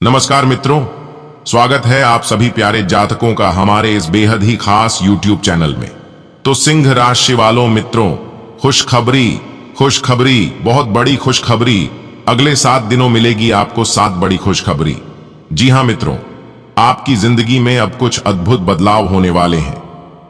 नमस्कार मित्रों, स्वागत है आप सभी प्यारे जातकों का हमारे इस बेहद ही खास YouTube चैनल में। तो सिंह राशि वालों मित्रों, खुशखबरी, बहुत बड़ी खुशखबरी। अगले 7 दिनों मिलेगी आपको 7 बड़ी खुशखबरी। जी हां मित्रों, आपकी जिंदगी में अब कुछ अद्भुत बदलाव होने वाले हैं।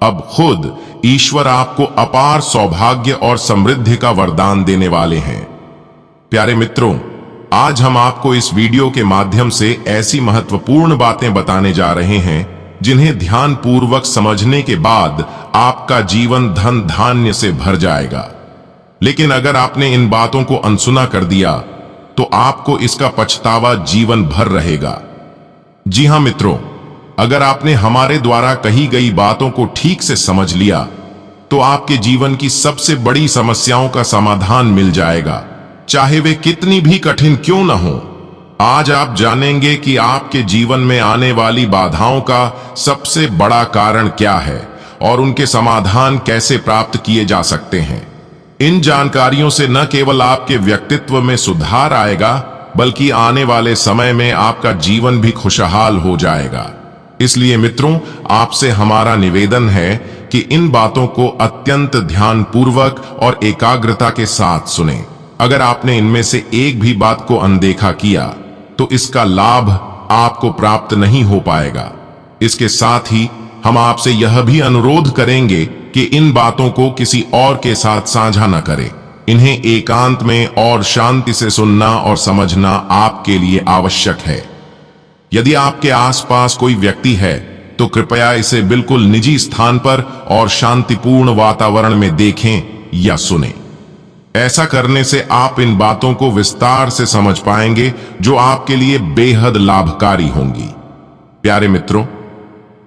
अब खुद ईश्वर आपको अपार सौभाग्य और समृद्धि का वरदान देने वाले हैं। प्यारे मित्रों, आज हम आपको इस वीडियो के माध्यम से ऐसी महत्वपूर्ण बातें बताने जा रहे हैं जिन्हें ध्यानपूर्वक समझने के बाद आपका जीवन धन धान्य से भर जाएगा। लेकिन अगर आपने इन बातों को अनसुना कर दिया तो आपको इसका पछतावा जीवन भर रहेगा। जी हां मित्रों, अगर आपने हमारे द्वारा कही गई बातों को ठीक से समझ लिया तो आपके जीवन की सबसे बड़ी समस्याओं का समाधान मिल जाएगा, चाहे वे कितनी भी कठिन क्यों न हो। आज आप जानेंगे कि आपके जीवन में आने वाली बाधाओं का सबसे बड़ा कारण क्या है और उनके समाधान कैसे प्राप्त किए जा सकते हैं। इन जानकारियों से न केवल आपके व्यक्तित्व में सुधार आएगा, बल्कि आने वाले समय में आपका जीवन भी खुशहाल हो जाएगा। इसलिए मित्रों, आपसे हमारा निवेदन है कि इन बातों को अत्यंत ध्यानपूर्वक और एकाग्रता के साथ सुनें। अगर आपने इनमें से एक भी बात को अनदेखा किया तो इसका लाभ आपको प्राप्त नहीं हो पाएगा। इसके साथ ही हम आपसे यह भी अनुरोध करेंगे कि इन बातों को किसी और के साथ साझा न करें। इन्हें एकांत में और शांति से सुनना और समझना आपके लिए आवश्यक है। यदि आपके आसपास कोई व्यक्ति है तो कृपया इसे बिल्कुल निजी स्थान पर और शांतिपूर्ण वातावरण में देखें या सुनें। ऐसा करने से आप इन बातों को विस्तार से समझ पाएंगे जो आपके लिए बेहद लाभकारी होंगी। प्यारे मित्रों,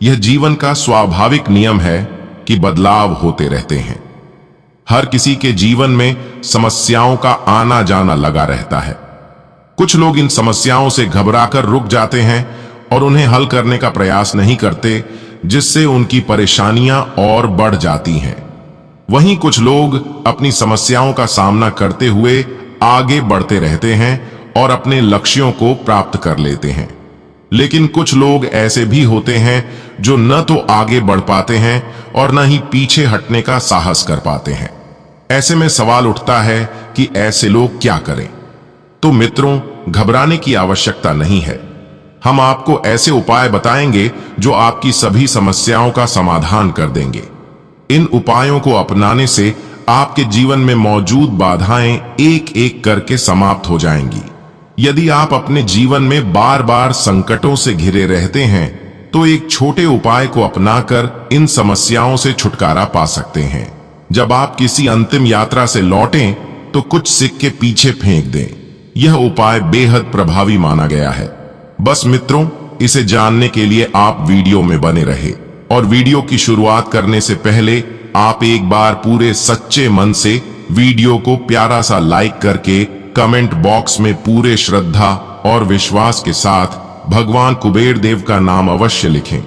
यह जीवन का स्वाभाविक नियम है कि बदलाव होते रहते हैं। हर किसी के जीवन में समस्याओं का आना जाना लगा रहता है। कुछ लोग इन समस्याओं से घबराकर रुक जाते हैं और उन्हें हल करने का प्रयास नहीं करते, जिससे उनकी परेशानियां और बढ़ जाती हैं। वहीं कुछ लोग अपनी समस्याओं का सामना करते हुए आगे बढ़ते रहते हैं और अपने लक्ष्यों को प्राप्त कर लेते हैं। लेकिन कुछ लोग ऐसे भी होते हैं जो न तो आगे बढ़ पाते हैं और न ही पीछे हटने का साहस कर पाते हैं। ऐसे में सवाल उठता है कि ऐसे लोग क्या करें। तो मित्रों, घबराने की आवश्यकता नहीं है। हम आपको ऐसे उपाय बताएंगे जो आपकी सभी समस्याओं का समाधान कर देंगे। इन उपायों को अपनाने से आपके जीवन में मौजूद बाधाएं एक एक करके समाप्त हो जाएंगी। यदि आप अपने जीवन में बार बार संकटों से घिरे रहते हैं तो एक छोटे उपाय को अपनाकर इन समस्याओं से छुटकारा पा सकते हैं। जब आप किसी अंतिम यात्रा से लौटें तो कुछ सिक्के पीछे फेंक दें। यह उपाय बेहद प्रभावी माना गया है। बस मित्रों, इसे जानने के लिए आप वीडियो में बने रहे और वीडियो की शुरुआत करने से पहले आप एक बार पूरे सच्चे मन से वीडियो को प्यारा सा लाइक करके कमेंट बॉक्स में पूरे श्रद्धा और विश्वास के साथ भगवान कुबेर देव का नाम अवश्य लिखें।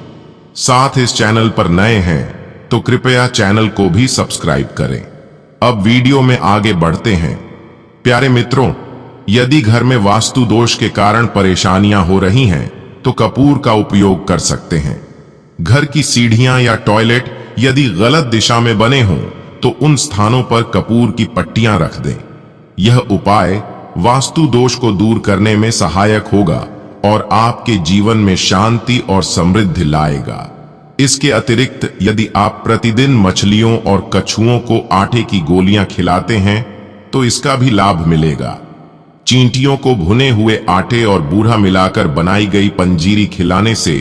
साथ इस चैनल पर नए हैं तो कृपया चैनल को भी सब्सक्राइब करें। अब वीडियो में आगे बढ़ते हैं। प्यारे मित्रों, यदि घर में वास्तु दोष के कारण परेशानियां हो रही हैं तो कपूर का उपयोग कर सकते हैं। घर की सीढ़ियां या टॉयलेट यदि गलत दिशा में बने हों तो उन स्थानों पर कपूर की पट्टियां रख दें। यह उपाय वास्तु दोष को दूर करने में सहायक होगा और आपके जीवन में शांति और समृद्धि लाएगा। इसके अतिरिक्त यदि आप प्रतिदिन मछलियों और कछुओं को आटे की गोलियां खिलाते हैं तो इसका भी लाभ मिलेगा। चींटियों को भुने हुए आटे और बूढ़ा मिलाकर बनाई गई पंजीरी खिलाने से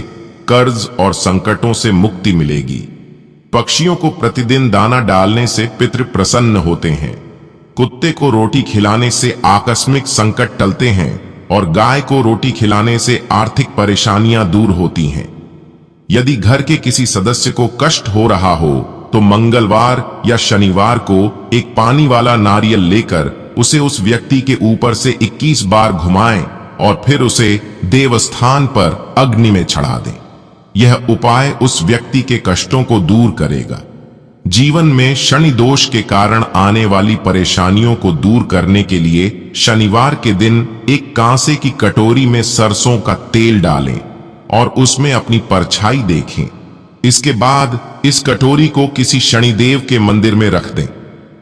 कर्ज और संकटों से मुक्ति मिलेगी। पक्षियों को प्रतिदिन दाना डालने से पितृ प्रसन्न होते हैं। कुत्ते को रोटी खिलाने से आकस्मिक संकट टलते हैं और गाय को रोटी खिलाने से आर्थिक परेशानियां दूर होती हैं। यदि घर के किसी सदस्य को कष्ट हो रहा हो तो मंगलवार या शनिवार को एक पानी वाला नारियल लेकर उसे उस व्यक्ति के ऊपर से 21 बार घुमाएं और फिर उसे देवस्थान पर अग्नि में चढ़ा दें। यह उपाय उस व्यक्ति के कष्टों को दूर करेगा। जीवन में शनि दोष के कारण आने वाली परेशानियों को दूर करने के लिए शनिवार के दिन एक कांसे की कटोरी में सरसों का तेल डालें और उसमें अपनी परछाई देखें। इसके बाद इस कटोरी को किसी शनिदेव के मंदिर में रख दें।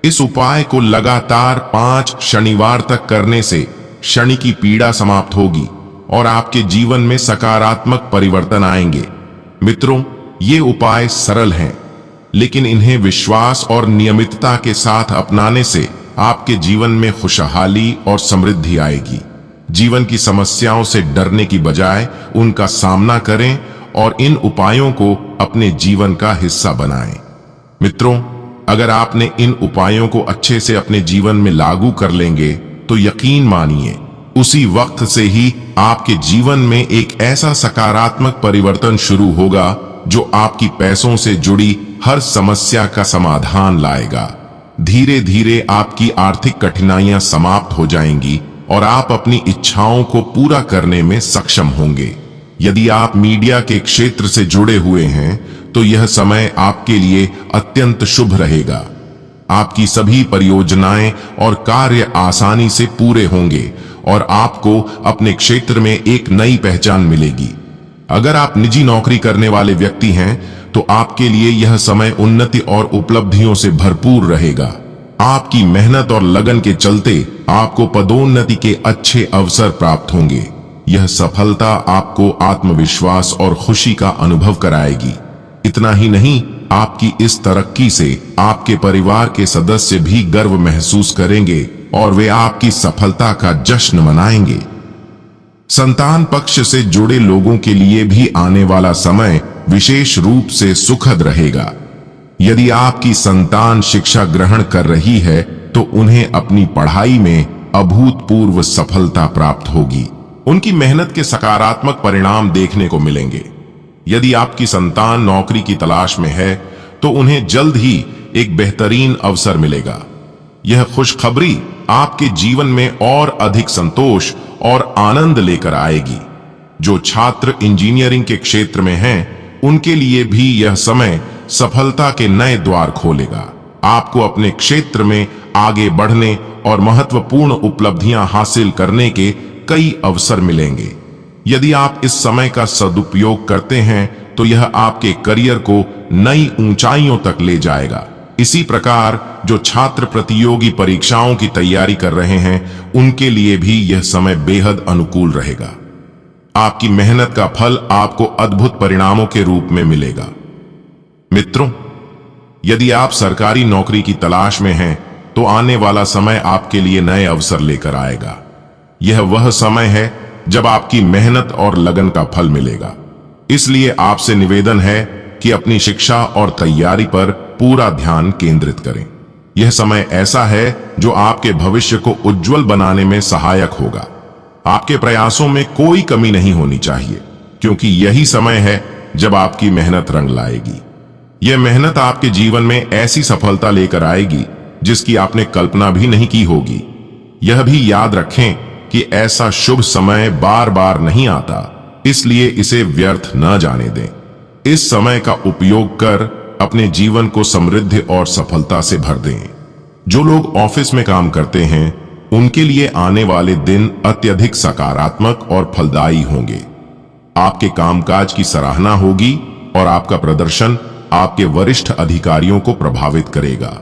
इस उपाय को लगातार 5 शनिवार तक करने से शनि की पीड़ा समाप्त होगी और आपके जीवन में सकारात्मक परिवर्तन आएंगे। मित्रों, ये उपाय सरल हैं, लेकिन इन्हें विश्वास और नियमितता के साथ अपनाने से आपके जीवन में खुशहाली और समृद्धि आएगी। जीवन की समस्याओं से डरने की बजाय उनका सामना करें और इन उपायों को अपने जीवन का हिस्सा बनाएं। मित्रों, अगर आपने इन उपायों को अच्छे से अपने जीवन में लागू कर लेंगे तो यकीन मानिए उसी वक्त से ही आपके जीवन में एक ऐसा सकारात्मक परिवर्तन शुरू होगा जो आपकी पैसों से जुड़ी हर समस्या का समाधान लाएगा। धीरे धीरे आपकी आर्थिक कठिनाइयां समाप्त हो जाएंगी और आप अपनी इच्छाओं को पूरा करने में सक्षम होंगे। यदि आप मीडिया के क्षेत्र से जुड़े हुए हैं तो यह समय आपके लिए अत्यंत शुभ रहेगा। आपकी सभी परियोजनाएं और कार्य आसानी से पूरे होंगे और आपको अपने क्षेत्र में एक नई पहचान मिलेगी। अगर आप निजी नौकरी करने वाले व्यक्ति हैं तो आपके लिए यह समय उन्नति और उपलब्धियों से भरपूर रहेगा। आपकी मेहनत और लगन के चलते आपको पदोन्नति के अच्छे अवसर प्राप्त होंगे। यह सफलता आपको आत्मविश्वास और खुशी का अनुभव कराएगी। इतना ही नहीं, आपकी इस तरक्की से आपके परिवार के सदस्य भी गर्व महसूस करेंगे और वे आपकी सफलता का जश्न मनाएंगे। संतान पक्ष से जुड़े लोगों के लिए भी आने वाला समय विशेष रूप से सुखद रहेगा। यदि आपकी संतान शिक्षा ग्रहण कर रही है तो उन्हें अपनी पढ़ाई में अभूतपूर्व सफलता प्राप्त होगी। उनकी मेहनत के सकारात्मक परिणाम देखने को मिलेंगे। यदि आपकी संतान नौकरी की तलाश में है तो उन्हें जल्द ही एक बेहतरीन अवसर मिलेगा। यह खुशखबरी आपके जीवन में और अधिक संतोष और आनंद लेकर आएगी। जो छात्र इंजीनियरिंग के क्षेत्र में हैं, उनके लिए भी यह समय सफलता के नए द्वार खोलेगा। आपको अपने क्षेत्र में आगे बढ़ने और महत्वपूर्ण उपलब्धियां हासिल करने के कई अवसर मिलेंगे। यदि आप इस समय का सदुपयोग करते हैं तो यह आपके करियर को नई ऊंचाइयों तक ले जाएगा। इसी प्रकार जो छात्र प्रतियोगी परीक्षाओं की तैयारी कर रहे हैं, उनके लिए भी यह समय बेहद अनुकूल रहेगा। आपकी मेहनत का फल आपको अद्भुत परिणामों के रूप में मिलेगा। मित्रों, यदि आप सरकारी नौकरी की तलाश में हैं तो आने वाला समय आपके लिए नए अवसर लेकर आएगा। यह वह समय है जब आपकी मेहनत और लगन का फल मिलेगा। इसलिए आपसे निवेदन है कि अपनी शिक्षा और तैयारी पर पूरा ध्यान केंद्रित करें। यह समय ऐसा है जो आपके भविष्य को उज्जवल बनाने में सहायक होगा। आपके प्रयासों में कोई कमी नहीं होनी चाहिए, क्योंकि यही समय है जब आपकी मेहनत रंग लाएगी। यह मेहनत आपके जीवन में ऐसी सफलता लेकर आएगी जिसकी आपने कल्पना भी नहीं की होगी। यह भी याद रखें कि ऐसा शुभ समय बार बार नहीं आता, इसलिए इसे व्यर्थ न जाने दें। इस समय का उपयोग कर अपने जीवन को समृद्धि और सफलता से भर दें। जो लोग ऑफिस में काम करते हैं, उनके लिए आने वाले दिन अत्यधिक सकारात्मक और फलदायी होंगे। आपके कामकाज की सराहना होगी और आपका प्रदर्शन आपके वरिष्ठ अधिकारियों को प्रभावित करेगा।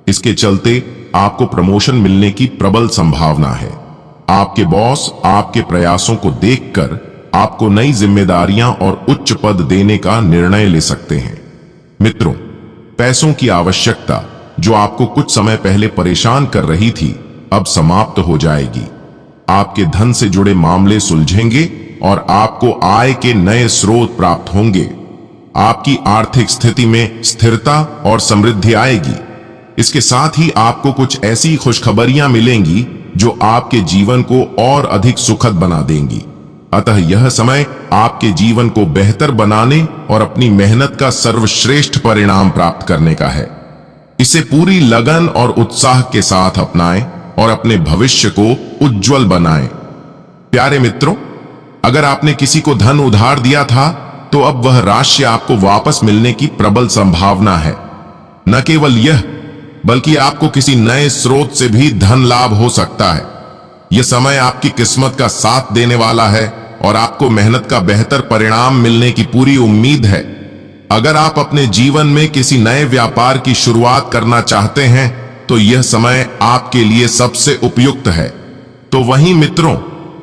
इसके चलते आपको प्रमोशन मिलने की प्रबल संभावना है। आपके बॉस आपके प्रयासों को देखकर आपको नई जिम्मेदारियां और उच्च पद देने का निर्णय ले सकते हैं। मित्रों, पैसों की आवश्यकता जो आपको कुछ समय पहले परेशान कर रही थी, अब समाप्त हो जाएगी। आपके धन से जुड़े मामले सुलझेंगे और आपको आय के नए स्रोत प्राप्त होंगे। आपकी आर्थिक स्थिति में स्थिरता और समृद्धि आएगी। इसके साथ ही आपको कुछ ऐसी खुशखबरियां मिलेंगी जो आपके जीवन को और अधिक सुखद बना देंगी। अतः यह समय आपके जीवन को बेहतर बनाने और अपनी मेहनत का सर्वश्रेष्ठ परिणाम प्राप्त करने का है। इसे पूरी लगन और उत्साह के साथ अपनाएं और अपने भविष्य को उज्जवल बनाएं। प्यारे मित्रों, अगर आपने किसी को धन उधार दिया था तो अब वह राशि आपको वापस मिलने की प्रबल संभावना है। न केवल यह, बल्कि आपको किसी नए स्रोत से भी धन लाभ हो सकता है। यह समय आपकी किस्मत का साथ देने वाला है और आपको मेहनत का बेहतर परिणाम मिलने की पूरी उम्मीद है। अगर आप अपने जीवन में किसी नए व्यापार की शुरुआत करना चाहते हैं तो यह समय आपके लिए सबसे उपयुक्त है। तो वहीं मित्रों,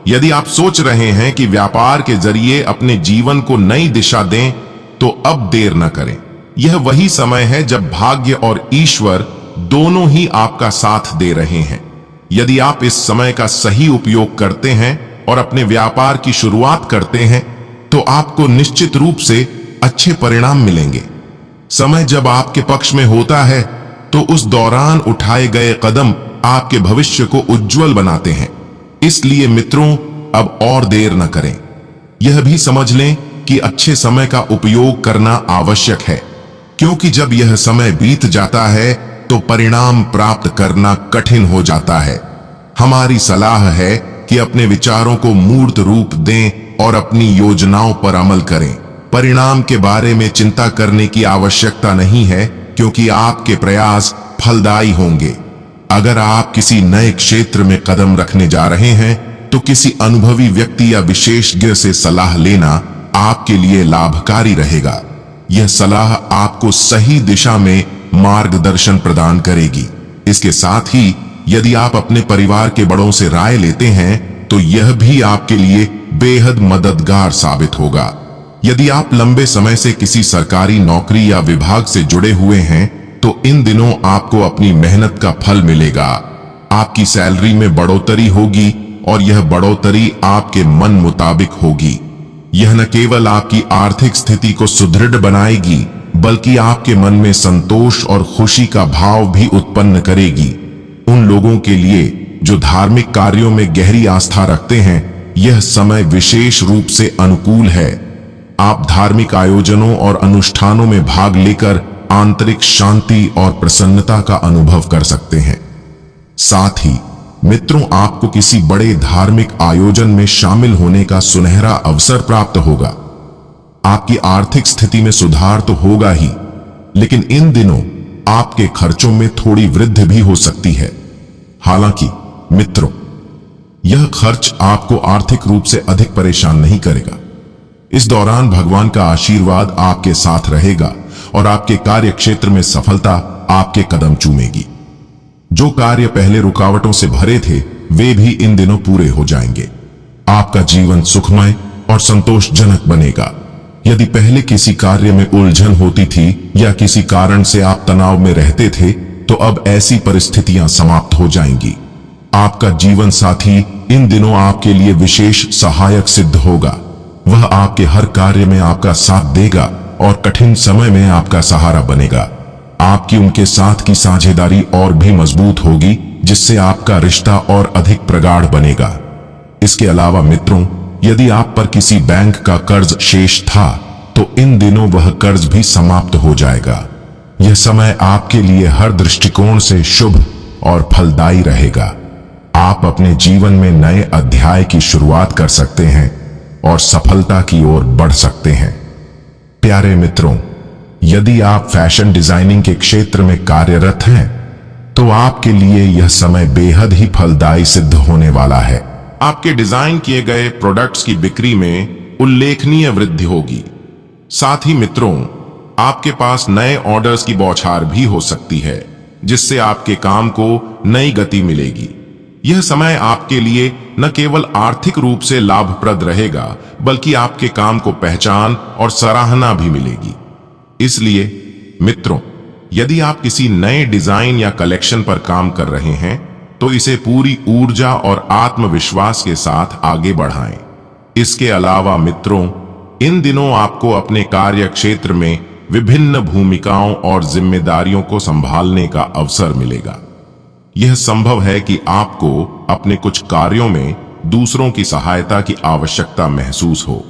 यदि आप सोच रहे हैं कि व्यापार के जरिए अपने जीवन को नई दिशा दें, तो अब देर न करें। यह वही समय है जब भाग्य और ईश्वर दोनों ही आपका साथ दे रहे हैं। यदि आप इस समय का सही उपयोग करते हैं और अपने व्यापार की शुरुआत करते हैं, तो आपको निश्चित रूप से अच्छे परिणाम मिलेंगे। समय जब आपके पक्ष में होता है, तो उस दौरान उठाए गए कदम आपके भविष्य को उज्जवल बनाते हैं। इसलिए मित्रों, अब और देर न करें। यह भी समझ लें कि अच्छे समय का उपयोग करना आवश्यक है, क्योंकि जब यह समय बीत जाता है तो परिणाम प्राप्त करना कठिन हो जाता है। हमारी सलाह है कि अपने विचारों को मूर्त रूप दें और अपनी योजनाओं पर अमल करें। परिणाम के बारे में चिंता करने की आवश्यकता नहीं है, क्योंकि आपके प्रयास फलदायी होंगे। अगर आप किसी नए क्षेत्र में कदम रखने जा रहे हैं, तो किसी अनुभवी व्यक्ति या विशेषज्ञ से सलाह लेना आपके लिए लाभकारी रहेगा। यह सलाह आपको सही दिशा में मार्गदर्शन प्रदान करेगी। इसके साथ ही यदि आप अपने परिवार के बड़ों से राय लेते हैं, तो यह भी आपके लिए बेहद मददगार साबित होगा। यदि आप लंबे समय से किसी सरकारी नौकरी या विभाग से जुड़े हुए हैं, तो इन दिनों आपको अपनी मेहनत का फल मिलेगा। आपकी सैलरी में बढ़ोतरी होगी और यह बढ़ोतरी आपके मन मुताबिक होगी। यह न केवल आपकी आर्थिक स्थिति को सुदृढ़ बनाएगी, बल्कि आपके मन में संतोष और खुशी का भाव भी उत्पन्न करेगी। उन लोगों के लिए जो धार्मिक कार्यों में गहरी आस्था रखते हैं, यह समय विशेष रूप से अनुकूल है। आप धार्मिक आयोजनों और अनुष्ठानों में भाग लेकर आंतरिक शांति और प्रसन्नता का अनुभव कर सकते हैं। साथ ही मित्रों, आपको किसी बड़े धार्मिक आयोजन में शामिल होने का सुनहरा अवसर प्राप्त होगा। आपकी आर्थिक स्थिति में सुधार तो होगा ही, लेकिन इन दिनों आपके खर्चों में थोड़ी वृद्धि भी हो सकती है। हालांकि मित्रों, यह खर्च आपको आर्थिक रूप से अधिक परेशान नहीं करेगा। इस दौरान भगवान का आशीर्वाद आपके साथ रहेगा और आपके कार्य क्षेत्र में सफलता आपके कदम चूमेगी। जो कार्य पहले रुकावटों से भरे थे, वे भी इन दिनों पूरे हो जाएंगे। आपका जीवन सुखमय और संतोषजनक बनेगा। यदि पहले किसी कार्य में उलझन होती थी या किसी कारण से आप तनाव में रहते थे, तो अब ऐसी परिस्थितियां समाप्त हो जाएंगी। आपका जीवन साथी इन दिनों आपके लिए विशेष सहायक सिद्ध होगा। वह आपके हर कार्य में आपका साथ देगा और कठिन समय में आपका सहारा बनेगा। आपकी उनके साथ की साझेदारी और भी मजबूत होगी, जिससे आपका रिश्ता और अधिक प्रगाढ़ बनेगा। इसके अलावा मित्रों, यदि आप पर किसी बैंक का कर्ज शेष था, तो इन दिनों वह कर्ज भी समाप्त हो जाएगा। यह समय आपके लिए हर दृष्टिकोण से शुभ और फलदायी रहेगा। आप अपने जीवन में नए अध्याय की शुरुआत कर सकते हैं और सफलता की ओर बढ़ सकते हैं। प्यारे मित्रों, यदि आप फैशन डिजाइनिंग के क्षेत्र में कार्यरत हैं, तो आपके लिए यह समय बेहद ही फलदायी सिद्ध होने वाला है। आपके डिजाइन किए गए प्रोडक्ट्स की बिक्री में उल्लेखनीय वृद्धि होगी। साथ ही मित्रों, आपके पास नए ऑर्डर्स की बौछार भी हो सकती है, जिससे आपके काम को नई गति मिलेगी। यह समय आपके लिए न केवल आर्थिक रूप से लाभप्रद रहेगा, बल्कि आपके काम को पहचान और सराहना भी मिलेगी। इसलिए मित्रों, यदि आप किसी नए डिजाइन या कलेक्शन पर काम कर रहे हैं, तो इसे पूरी ऊर्जा और आत्मविश्वास के साथ आगे बढ़ाएं। इसके अलावा मित्रों, इन दिनों आपको अपने कार्य क्षेत्र में विभिन्न भूमिकाओं और जिम्मेदारियों को संभालने का अवसर मिलेगा। यह संभव है कि आपको अपने कुछ कार्यों में दूसरों की सहायता की आवश्यकता महसूस हो।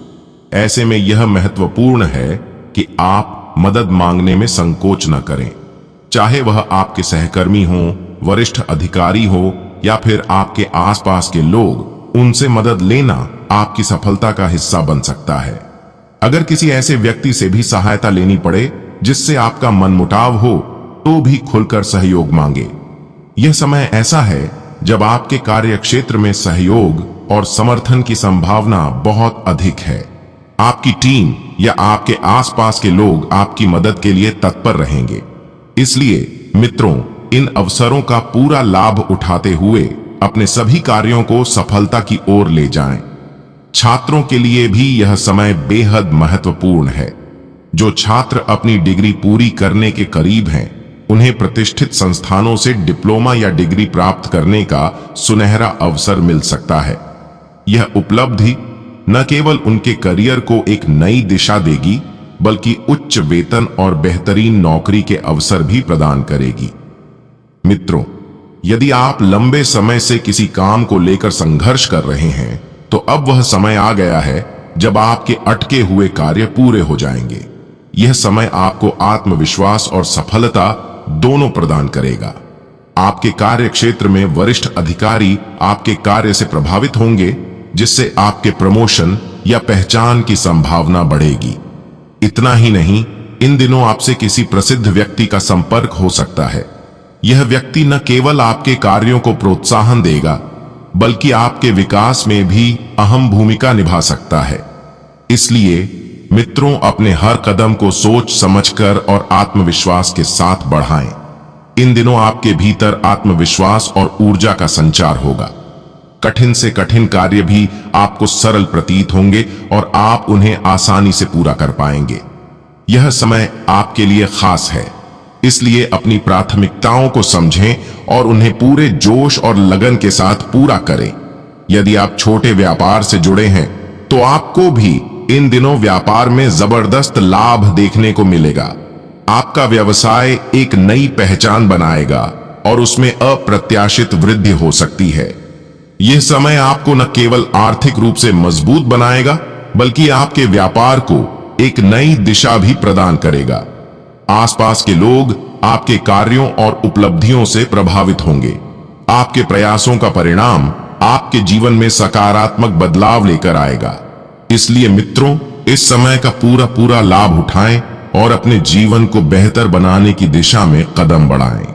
ऐसे में यह महत्वपूर्ण है कि आप मदद मांगने में संकोच न करें। चाहे वह आपके सहकर्मी हो, वरिष्ठ अधिकारी हो या फिर आपके आसपास के लोग, उनसे मदद लेना आपकी सफलता का हिस्सा बन सकता है। अगर किसी ऐसे व्यक्ति से भी सहायता लेनी पड़े जिससे आपका मनमुटाव हो, तो भी खुलकर सहयोग मांगे। यह समय ऐसा है जब आपके कार्य क्षेत्र में सहयोग और समर्थन की संभावना बहुत अधिक है। आपकी टीम या आपके आसपास के लोग आपकी मदद के लिए तत्पर रहेंगे। इसलिए मित्रों, इन अवसरों का पूरा लाभ उठाते हुए अपने सभी कार्यों को सफलता की ओर ले जाएं। छात्रों के लिए भी यह समय बेहद महत्वपूर्ण है। जो छात्र अपनी डिग्री पूरी करने के करीब हैं, उन्हें प्रतिष्ठित संस्थानों से डिप्लोमा या डिग्री प्राप्त करने का सुनहरा अवसर मिल सकता है। यह उपलब्धि न केवल उनके करियर को एक नई दिशा देगी, बल्कि उच्च वेतन और बेहतरीन नौकरी के अवसर भी प्रदान करेगी। मित्रों, यदि आप लंबे समय से किसी काम को लेकर संघर्ष कर रहे हैं, तो अब वह समय आ गया है जब आपके अटके हुए कार्य पूरे हो जाएंगे। यह समय आपको आत्मविश्वास और सफलता दोनों प्रदान करेगा। आपके कार्य क्षेत्र में वरिष्ठ अधिकारी आपके कार्य से प्रभावित होंगे, जिससे आपके प्रमोशन या पहचान की संभावना बढ़ेगी। इतना ही नहीं, इन दिनों आपसे किसी प्रसिद्ध व्यक्ति का संपर्क हो सकता है। यह व्यक्ति न केवल आपके कार्यों को प्रोत्साहन देगा, बल्कि आपके विकास में भी अहम भूमिका निभा सकता है। इसलिए मित्रों, अपने हर कदम को सोच समझकर और आत्मविश्वास के साथ बढ़ाएं। इन दिनों आपके भीतर आत्मविश्वास और ऊर्जा का संचार होगा। कठिन से कठिन कार्य भी आपको सरल प्रतीत होंगे और आप उन्हें आसानी से पूरा कर पाएंगे। यह समय आपके लिए खास है, इसलिए अपनी प्राथमिकताओं को समझें और उन्हें पूरे जोश और लगन के साथ पूरा करें। यदि आप छोटे व्यापार से जुड़े हैं, तो आपको भी इन दिनों व्यापार में जबरदस्त लाभ देखने को मिलेगा। आपका व्यवसाय एक नई पहचान बनाएगा और उसमें अप्रत्याशित वृद्धि हो सकती है। यह समय आपको न केवल आर्थिक रूप से मजबूत बनाएगा, बल्कि आपके व्यापार को एक नई दिशा भी प्रदान करेगा। आसपास के लोग आपके कार्यों और उपलब्धियों से प्रभावित होंगे। आपके प्रयासों का परिणाम आपके जीवन में सकारात्मक बदलाव लेकर आएगा। इसलिए मित्रों, इस समय का पूरा लाभ उठाएं और अपने जीवन को बेहतर बनाने की दिशा में कदम बढ़ाएं।